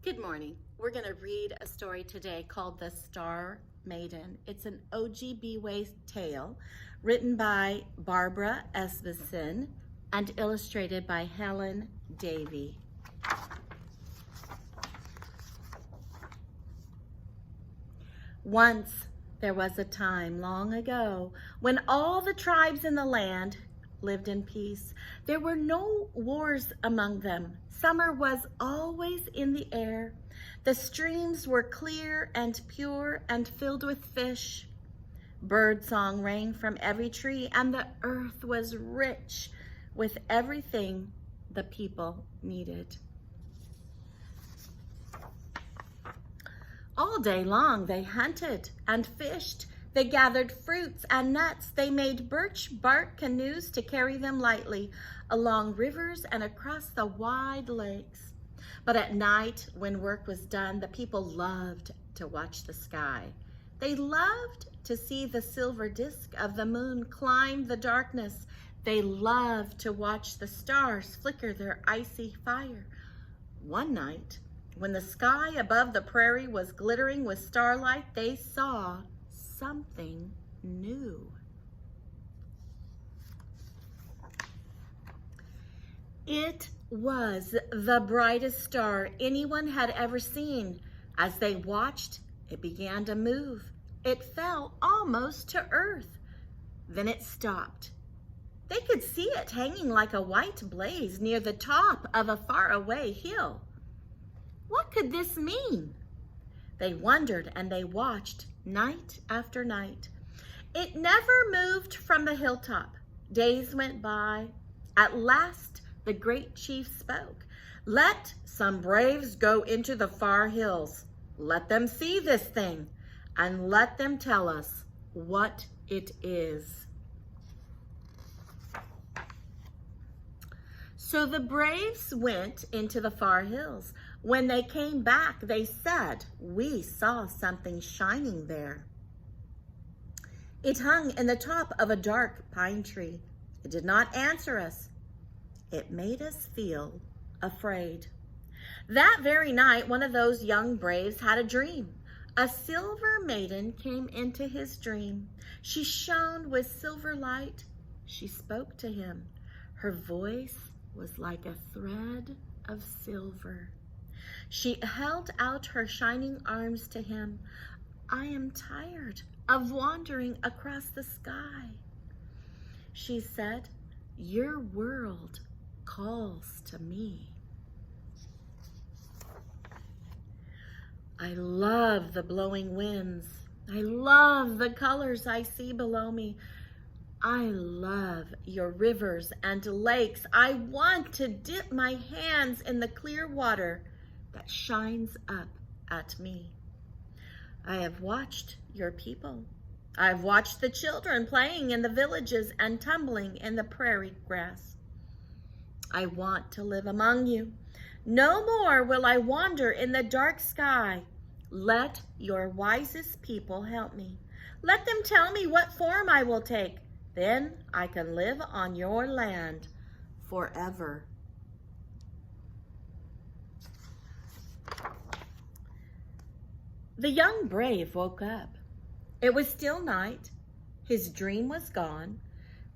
Good morning. We're going to read a story today called The Star Maiden. It's an Ojibway tale written by Barbara Esbensen and illustrated by Helen Davey. Once there was a time long ago when all the tribes in the land lived in peace. There were no wars among them. Summer was always in the air. The streams were clear and pure and filled with fish. Bird song rang from every tree, and the earth was rich with everything the people needed. All day long they hunted and fished. They gathered fruits and nuts. They made birch bark canoes to carry them lightly along rivers and across the wide lakes. But at night, when work was done, the people loved to watch the sky. They loved to see the silver disk of the moon climb the darkness. They loved to watch the stars flicker their icy fire. One night, when the sky above the prairie was glittering with starlight, they saw something new. It was the brightest star anyone had ever seen. As they watched, it began to move. It fell almost to earth. Then it stopped. They could see it hanging like a white blaze near the top of a faraway hill. What could this mean? They wondered and they watched night after night. It never moved from the hilltop. Days went by. At last, the great chief spoke. Let some braves go into the far hills. Let them see this thing, and let them tell us what it is. So the braves went into the far hills. When they came back, they said, "We saw something shining there." It hung in the top of a dark pine tree. It did not answer us. It made us feel afraid. That very night, one of those young braves had a dream. A silver maiden came into his dream. She shone with silver light. She spoke to him. Her voice was like a thread of silver. She held out her shining arms to him. "I am tired of wandering across the sky," she said. "Your world calls to me." I love the blowing winds. I love the colors I see below me. I love your rivers and lakes. I want to dip my hands in the clear water that shines up at me. I have watched your people. I've watched the children playing in the villages and tumbling in the prairie grass. I want to live among you. No more will I wander in the dark sky. Let your wisest people help me. Let them tell me what form I will take. Then I can live on your land forever. The young brave woke up. It was still night. His dream was gone.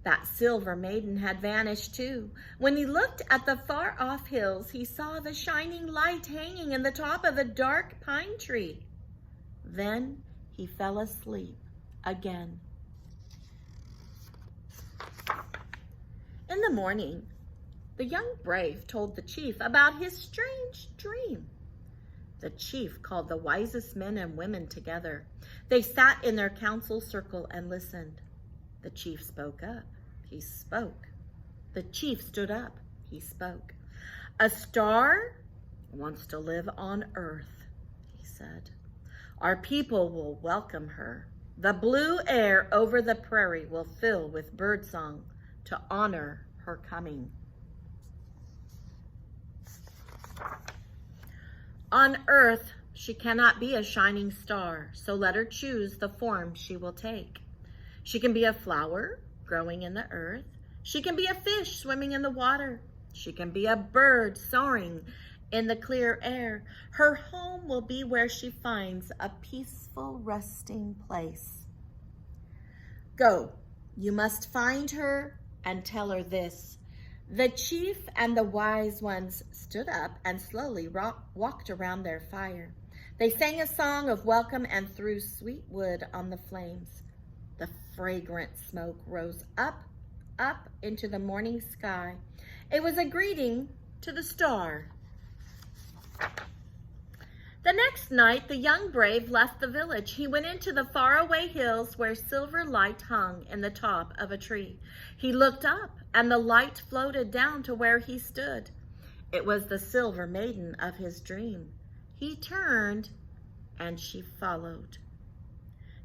That silver maiden had vanished too. When he looked at the far-off hills, he saw the shining light hanging in the top of a dark pine tree. Then he fell asleep again. In the morning, the young brave told the chief about his strange dream. The chief called the wisest men and women together. They sat in their council circle and listened. The chief spoke up. He spoke. The chief stood up. He spoke. "A star wants to live on earth," he said. "Our people will welcome her. The blue air over the prairie will fill with birdsong to honor her coming. On earth, she cannot be a shining star, so let her choose the form she will take. She can be a flower growing in the earth. She can be a fish swimming in the water. She can be a bird soaring in the clear air. Her home will be where she finds a peaceful resting place. Go, you must find her and tell her this. The chief and the wise ones stood up and slowly walked around their fire. They sang a song of welcome and threw sweet wood on the flames. The fragrant smoke rose up into the morning sky. It was a greeting to the star. The next night, the young brave left the village. He went into the faraway hills where silver light hung in the top of a tree. He looked up, and the light floated down to where he stood. It was the silver maiden of his dream. He turned, and she followed.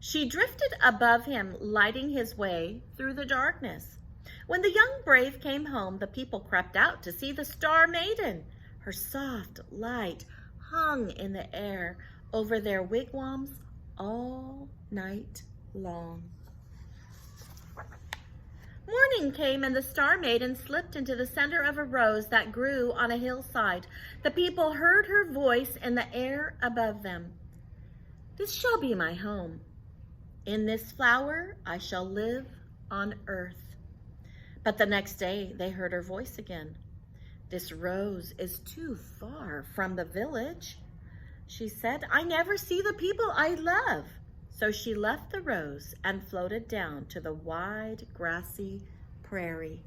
She drifted above him, lighting his way through the darkness. When the young brave came home, the people crept out to see the Star Maiden. Her soft light hung in the air over their wigwams all night long. Morning came, and the Star Maiden slipped into the center of a rose that grew on a hillside. The people heard her voice in the air above them. This shall be my home. In this flower I shall live on earth. But the next day they heard her voice again. This rose is too far from the village, she said. I never see the people I love. So she left the rose and floated down to the wide, grassy prairie.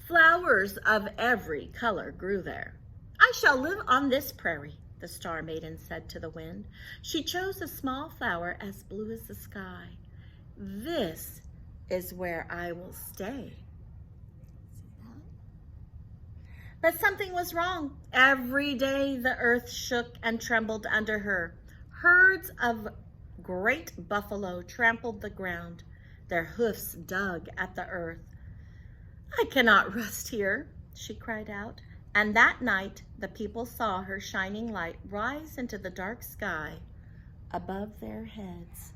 Flowers of every color grew there. I shall live on this prairie, the Star Maiden said to the wind. She chose a small flower as blue as the sky. This is where I will stay. But something was wrong. Every day the earth shook and trembled under her. Herds of great buffalo trampled the ground. Their hoofs dug at the earth. I cannot rest here, she cried out. And that night the people saw her shining light rise into the dark sky above their heads.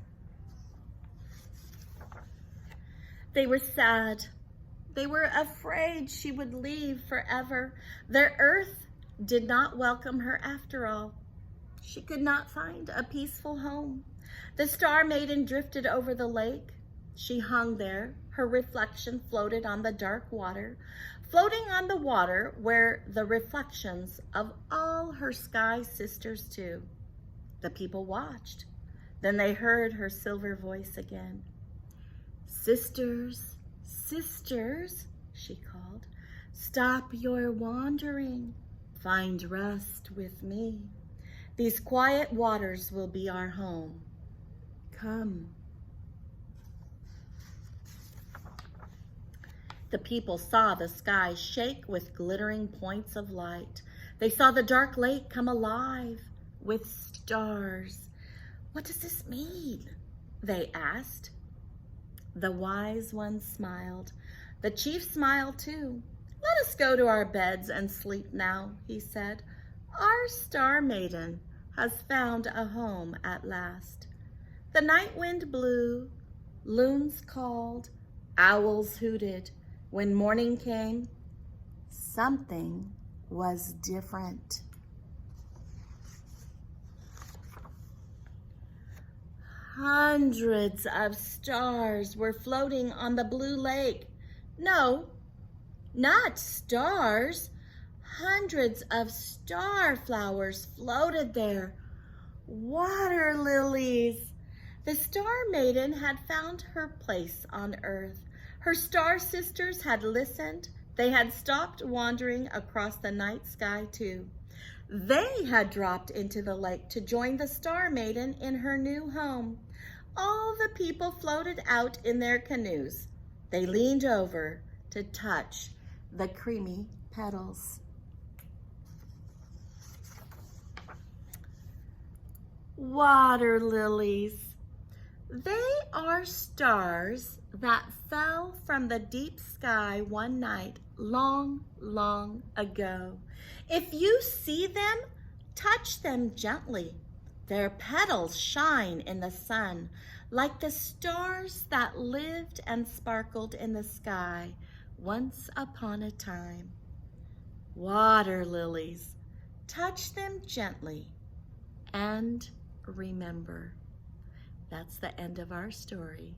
They were sad. They were afraid she would leave forever. The earth did not welcome her after all. She could not find a peaceful home. The Star Maiden drifted over the lake. She hung there. Her reflection floated on the dark water, floating on the water were the reflections of all her sky sisters too. The people watched. Then they heard her silver voice again. Sisters, sisters, she called, stop your wandering. Find rest with me. These quiet waters will be our home. Come. The people saw the sky shake with glittering points of light. They saw the dark lake come alive with stars. What does this mean? They asked. The wise one smiled. The chief smiled too. Let us go to our beds and sleep now, he said. Our Star Maiden has found a home at last. The night wind blew, loons called, owls hooted. When morning came, something was different. Hundreds of stars were floating on the blue lake. No, not stars. Hundreds of star flowers floated there. Water lilies. The Star Maiden had found her place on earth. Her star sisters had listened. They had stopped wandering across the night sky too. They had dropped into the lake to join the Star Maiden in her new home. All the people floated out in their canoes. They leaned over to touch the creamy petals. Water lilies. They are stars that fell from the deep sky one night long, long ago. If you see them, touch them gently. Their petals shine in the sun like the stars that lived and sparkled in the sky once upon a time. water lilies. Touch them gently and remember. That's the end of our story.